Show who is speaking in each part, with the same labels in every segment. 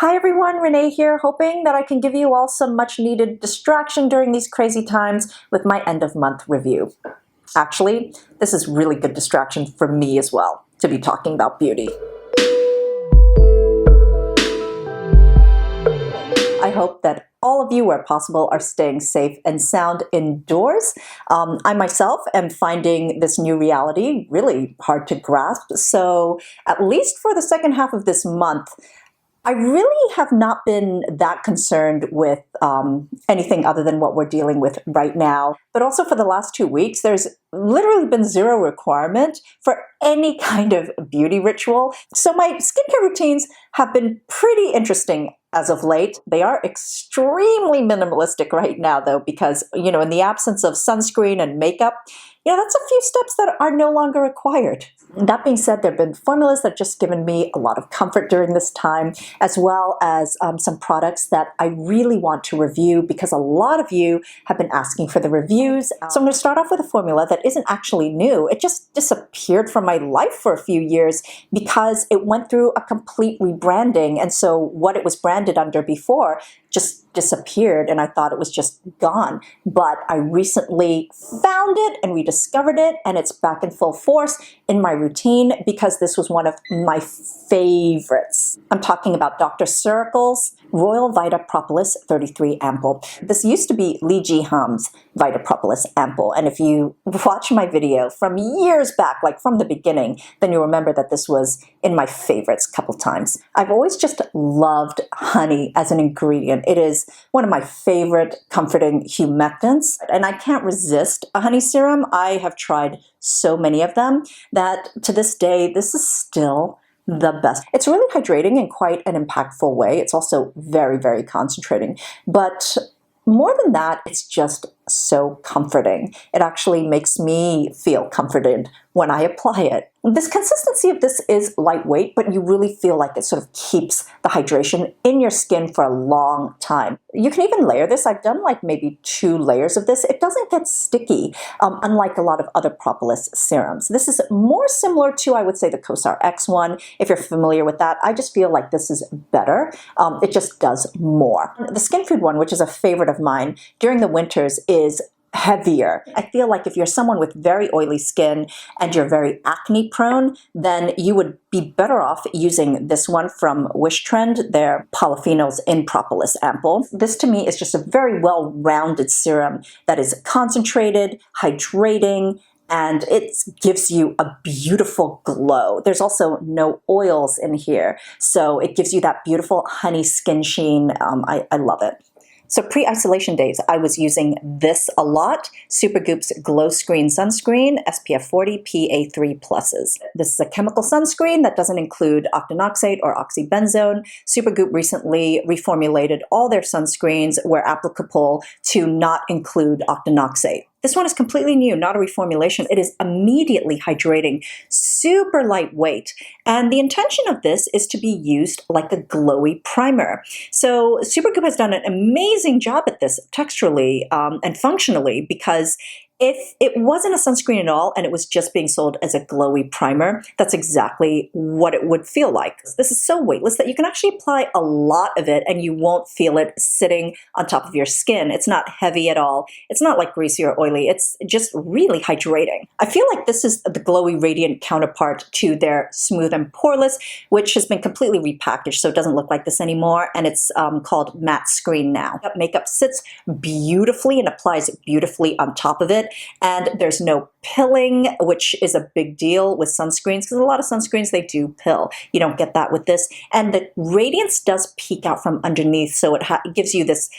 Speaker 1: Hi everyone, Renee here, hoping that I can give you all some much needed distraction during these crazy times with my end of month review. Actually, this is really good distraction for me as well, to be talking about beauty. I hope that all of you, where possible, are staying safe and sound indoors. I myself am finding this new reality really hard to grasp, so at least for the second half of this month, I really have not been that concerned with anything other than what we're dealing with right now. But also for the last 2 weeks, there's literally been zero requirement for any kind of beauty ritual. So my skincare routines have been pretty interesting as of late. They are extremely minimalistic right now though, because, in the absence of sunscreen and makeup, that's a few steps that are no longer required. That being said, there have been formulas that have just given me a lot of comfort during this time, as well as some products that I really want to review because a lot of you have been asking for the reviews. So I'm going to start off with a formula that isn't actually new. It just disappeared from my life for a few years because it went through a complete rebranding. And so what it was branded under before just disappeared, and I thought it was just gone. But I recently found it and rediscovered it, and it's back in full force in my routine because this was one of my favorites. I'm talking about Dr. Ceuracle's Royal Vita Propolis 33 Ampoule. This used to be Li Jiham's Vita Propolis Ampoule, and if you watch my video from years back, like from the beginning, then you'll remember that this was in my favorites a couple times. I've always just loved honey as an ingredient. It is one of my favorite comforting humectants, and I can't resist a honey serum. I have tried so many of them that to this day, this is still the best. It's really hydrating in quite an impactful way. It's also very, very concentrating. But more than that, it's just so comforting. It actually makes me feel comforted when I apply it. This consistency of this is lightweight, but you really feel like it sort of keeps the hydration in your skin for a long time. You can even layer this. I've done like maybe 2 layers of this. It doesn't get sticky, unlike a lot of other propolis serums. This is more similar to, I would say, the Cosar X one. If you're familiar with that, I just feel like this is better. It just does more. The Skin Food one, which is a favorite of mine during the winters, is heavier. I feel like if you're someone with very oily skin and you're very acne prone, then you would be better off using this one from Wish Trend, their polyphenols in Propolis Ampoule. This to me is just a very well-rounded serum that is concentrated, hydrating, and it gives you a beautiful glow. There's also no oils in here, so it gives you that beautiful honey skin sheen. I love it. So pre-isolation days, I was using this a lot, Supergoop's Glow Screen Sunscreen, SPF 40 PA3+. This is a chemical sunscreen that doesn't include octinoxate or oxybenzone. Supergoop recently reformulated all their sunscreens where applicable to not include octinoxate. This one is completely new, not a reformulation. It is immediately hydrating, super lightweight, and the intention of this is to be used like a glowy primer. So Supergoop has done an amazing job at this texturally and functionally, because if it wasn't a sunscreen at all and it was just being sold as a glowy primer, that's exactly what it would feel like. This is so weightless that you can actually apply a lot of it and you won't feel it sitting on top of your skin. It's not heavy at all. It's not like greasy or oily. It's just really hydrating. I feel like this is the glowy radiant counterpart to their Smooth and Poreless, which has been completely repackaged so it doesn't look like this anymore, and it's called Matte Screen now. Makeup sits beautifully and applies beautifully on top of it. And there's no pilling, which is a big deal with sunscreens, because a lot of sunscreens, they do pill. You don't get that with this. And the radiance does peek out from underneath, so it gives you this,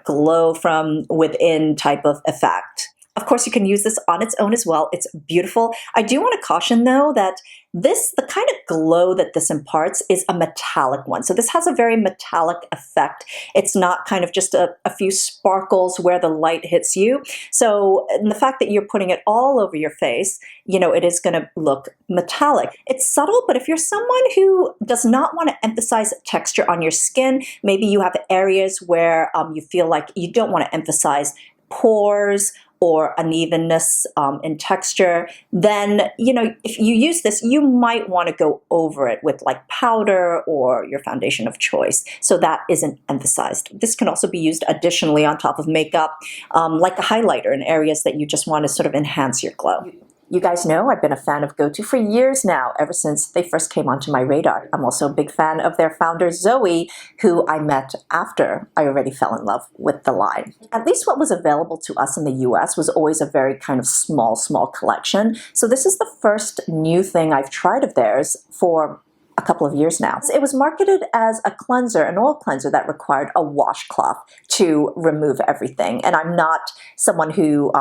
Speaker 1: glow from within type of effect. Of course, you can use this on its own as well. It's beautiful. I do want to caution, though, that the kind of glow that this imparts is a metallic one. So this has a very metallic effect. It's not kind of just a few sparkles where the light hits you. So the fact that you're putting it all over your face, it is going to look metallic. It's subtle, but if you're someone who does not want to emphasize texture on your skin, maybe you have areas where you feel like you don't want to emphasize pores or unevenness in texture, then, if you use this, you might want to go over it with like powder or your foundation of choice. So that isn't emphasized. This can also be used additionally on top of makeup, like a highlighter in areas that you just want to sort of enhance your glow. You guys know I've been a fan of GoTo for years now, ever since they first came onto my radar. I'm also a big fan of their founder, Zoe, who I met after I already fell in love with the line. At least what was available to us in the US was always a very kind of small collection. So this is the first new thing I've tried of theirs for a couple of years now. It was marketed as a cleanser, an oil cleanser that required a washcloth to remove everything. And I'm not someone who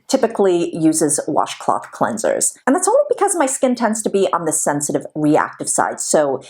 Speaker 1: typically uses washcloth cleansers. And that's only because my skin tends to be on the sensitive, reactive side. So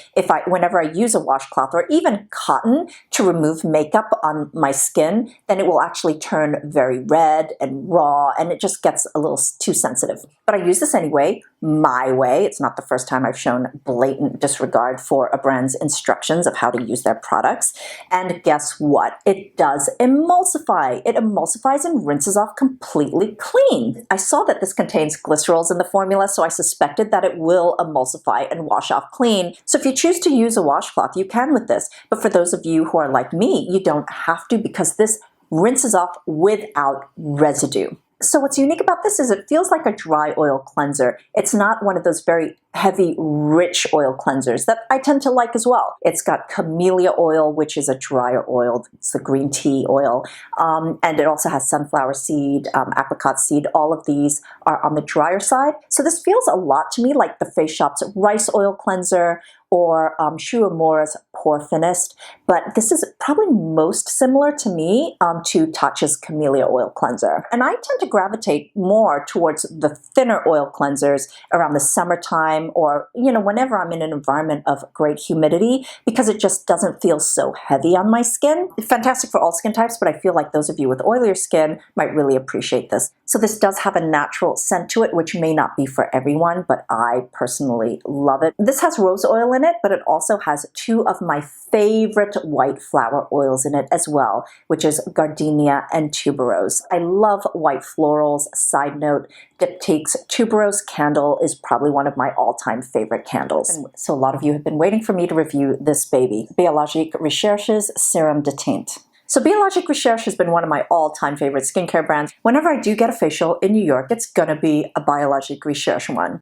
Speaker 1: whenever I use a washcloth or even cotton to remove makeup on my skin, then it will actually turn very red and raw, and it just gets a little too sensitive. But I use this anyway, my way. It's not the first time I've shown blatant disregard for a brand's instructions of how to use their products. And guess what? It does emulsify. It emulsifies and rinses off completely clean. I saw that this contains glycerols in the formula, so I suspected that it will emulsify and wash off clean. So if you choose to use a washcloth, you can with this. But for those of you who are like me, you don't have to, because this rinses off without residue. So what's unique about this is it feels like a dry oil cleanser. It's not one of those very heavy, rich oil cleansers that I tend to like as well. It's got camellia oil, which is a drier oil. It's the green tea oil. And it also has sunflower seed, apricot seed. All of these are on the drier side. So this feels a lot to me like the Face Shop's rice oil cleanser or Shu Uemura's Pore Finist, but this is probably most similar to me to Tatcha's Camellia Oil Cleanser. And I tend to gravitate more towards the thinner oil cleansers around the summertime or, whenever I'm in an environment of great humidity, because it just doesn't feel so heavy on my skin. It's fantastic for all skin types, but I feel like those of you with oilier skin might really appreciate this. So this does have a natural scent to it, which may not be for everyone, but I personally love it. This has rose oil in it, but it also has two of my favorite white flower oils in it as well, which is gardenia and tuberose. I love white florals. Side note, Diptyque's tuberose candle is probably one of my all-time favorite candles. And so a lot of you have been waiting for me to review this baby, Biologique Recherche's Serum de Teint. So Biologique Recherche has been one of my all-time favorite skincare brands. Whenever I do get a facial in New York, it's gonna be a Biologique Recherche one.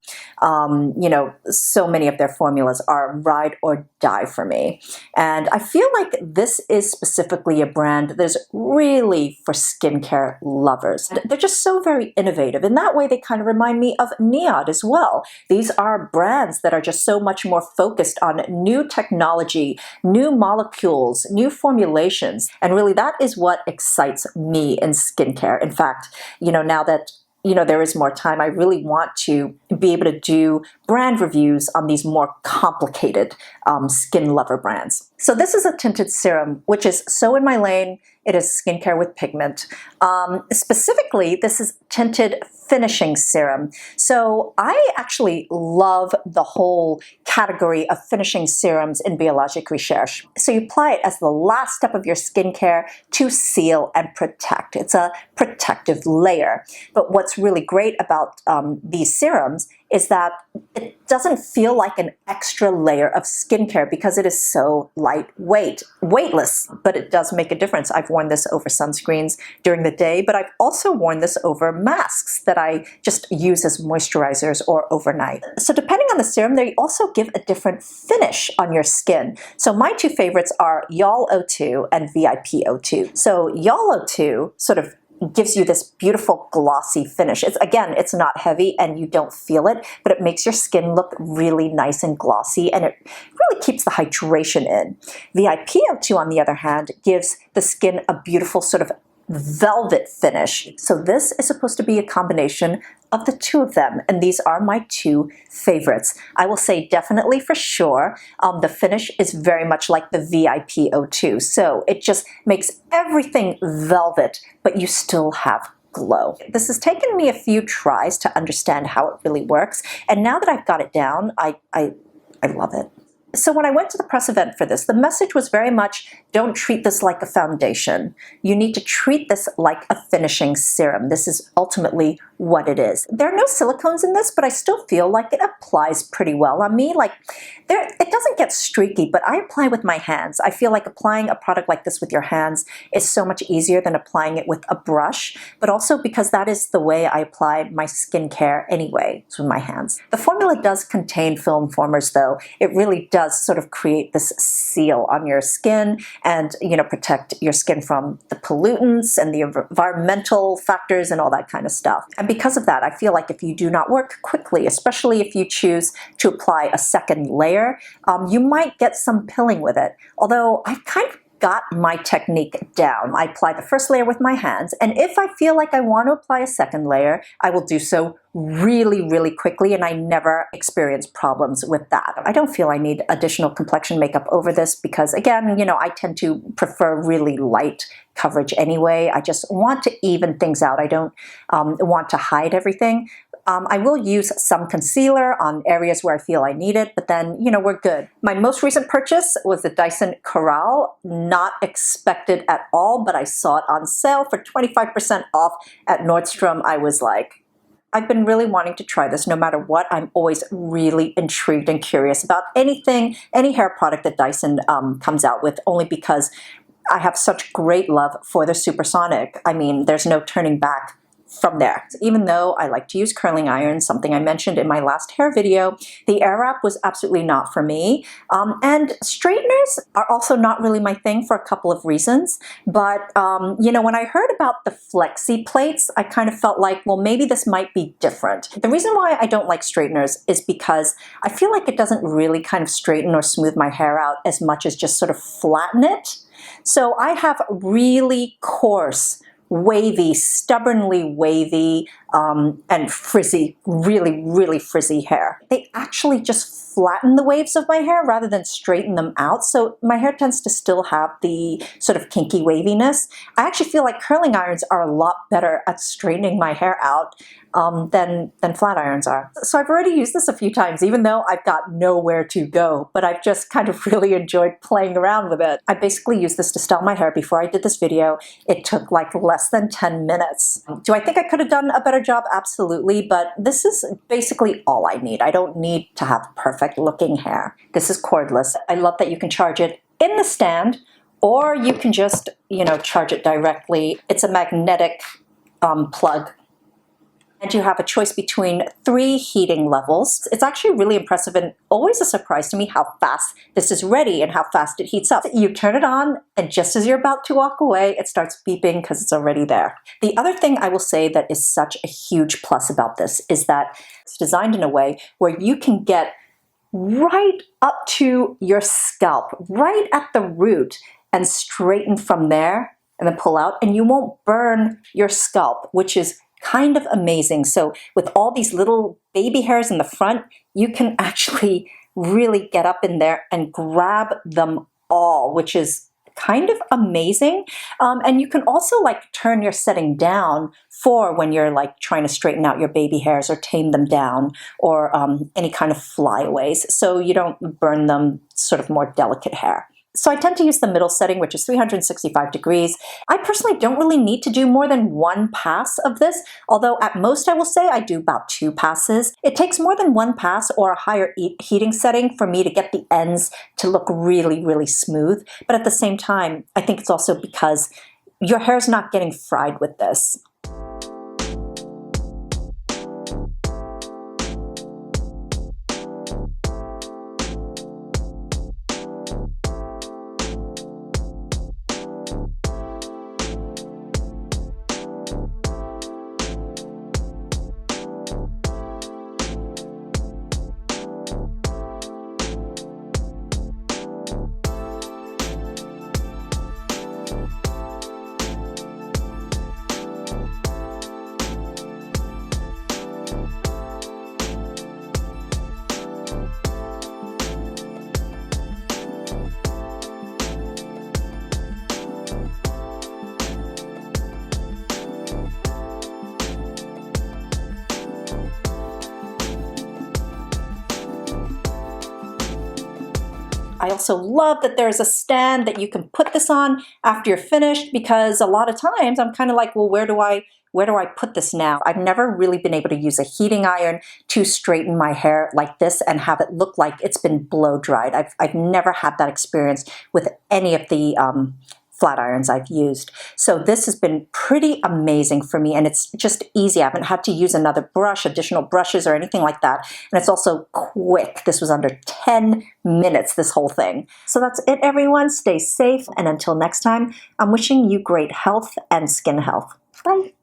Speaker 1: So many of their formulas are ride or die for me. And I feel like this is specifically a brand that's really for skincare lovers. They're just so very innovative. In that way, they kind of remind me of Niod as well. These are brands that are just so much more focused on new technology, new molecules, new formulations, and really, that is what excites me in skincare. In fact, now that there is more time, I really want to be able to do brand reviews on these more complicated skin lover brands. So this is a tinted serum, which is so in my lane. It is skincare with pigment. Specifically, this is tinted finishing serum. So I actually love the whole category of finishing serums in Biologique Recherche. So you apply it as the last step of your skincare to seal and protect. It's a protective layer. But what's really great about these serums is that it doesn't feel like an extra layer of skincare because it is so lightweight, weightless, but it does make a difference. I've worn this over sunscreens during the day, but I've also worn this over masks that I just use as moisturizers or overnight. So depending on the serum, they also give a different finish on your skin. So my two favorites are Y'all O2 and VIP O2. So Y'all O2 sort of gives you this beautiful glossy finish. It's not heavy and you don't feel it, but it makes your skin look really nice and glossy, and it really keeps the hydration in. VIP O2, on the other hand, gives the skin a beautiful sort of velvet finish. So this is supposed to be a combination of the two of them, and these are my two favorites. I will say definitely for sure, the finish is very much like the VIP O2. So it just makes everything velvet, but you still have glow. This has taken me a few tries to understand how it really works, and now that I've got it down, I love it. So when I went to the press event for this, the message was very much, don't treat this like a foundation. You need to treat this like a finishing serum. This is ultimately what it is. There are no silicones in this, but I still feel like it applies pretty well on me. Like, it doesn't get streaky, but I apply with my hands. I feel like applying a product like this with your hands is so much easier than applying it with a brush, but also because that is the way I apply my skincare anyway, it's with my hands. The formula does contain film formers though. It really does sort of create this seal on your skin and, protect your skin from the pollutants and the environmental factors and all that kind of stuff. And because of that, I feel like if you do not work quickly, especially if you choose to apply a second layer, you might get some pilling with it. Although I've kind of got my technique down. I apply the first layer with my hands, and if I feel like I want to apply a second layer, I will do so really, really quickly, and I never experience problems with that. I don't feel I need additional complexion makeup over this because, again, I tend to prefer really light coverage anyway. I just want to even things out. I don't want to hide everything. I will use some concealer on areas where I feel I need it, but then, we're good. My most recent purchase was the Dyson Ceuracle. Not expected at all, but I saw it on sale for 25% off at Nordstrom. I was like, I've been really wanting to try this no matter what. I'm always really intrigued and curious about anything, any hair product that Dyson comes out with, only because I have such great love for the Supersonic. I mean, there's no turning back from there. Even though I like to use curling irons, something I mentioned in my last hair video, the Airwrap was absolutely not for me. And straighteners are also not really my thing for a couple of reasons. But, when I heard about the flexi plates, I kind of felt like, well, maybe this might be different. The reason why I don't like straighteners is because I feel like it doesn't really kind of straighten or smooth my hair out as much as just sort of flatten it. So I have really coarse, wavy, stubbornly wavy, and frizzy, really, really frizzy hair. They actually just flatten the waves of my hair rather than straighten them out. So my hair tends to still have the sort of kinky waviness. I actually feel like curling irons are a lot better at straightening my hair out than flat irons are. So I've already used this a few times, even though I've got nowhere to go, but I've just kind of really enjoyed playing around with it. I basically used this to style my hair before I did this video. It took like less than 10 minutes. Do I think I could have done a better job? Absolutely, but this is basically all I need. I don't need to have perfect looking hair. This is cordless. I love that you can charge it in the stand, or you can just, charge it directly. It's a magnetic plug. And you have a choice between 3 heating levels. It's actually really impressive and always a surprise to me how fast this is ready and how fast it heats up. You turn it on, and just as you're about to walk away, it starts beeping because it's already there. The other thing I will say that is such a huge plus about this is that it's designed in a way where you can get right up to your scalp, right at the root, and straighten from there and then pull out, and you won't burn your scalp, which is kind of amazing. So with all these little baby hairs in the front, you can actually really get up in there and grab them all, which is kind of amazing. And you can also turn your setting down for when you're trying to straighten out your baby hairs or tame them down, or any kind of flyaways, so you don't burn them sort of more delicate hair. So I tend to use the middle setting, which is 365 degrees. I personally don't really need to do more than 1 pass of this, although at most I will say I do about 2 passes. It takes more than 1 pass or a higher heating setting for me to get the ends to look really, really smooth. But at the same time, I think it's also because your hair's not getting fried with this. also love that there's a stand that you can put this on after you're finished, because a lot of times I'm kind of like, well, where do I put this now? I've never really been able to use a heating iron to straighten my hair like this and have it look like it's been blow dried. I've never had that experience with any of the flat irons I've used. So this has been pretty amazing for me, and it's just easy. I haven't had to use another brush, additional brushes or anything like that. And it's also quick. This was under 10 minutes, this whole thing. So that's it, everyone. Stay safe, and until next time, I'm wishing you great health and skin health. Bye.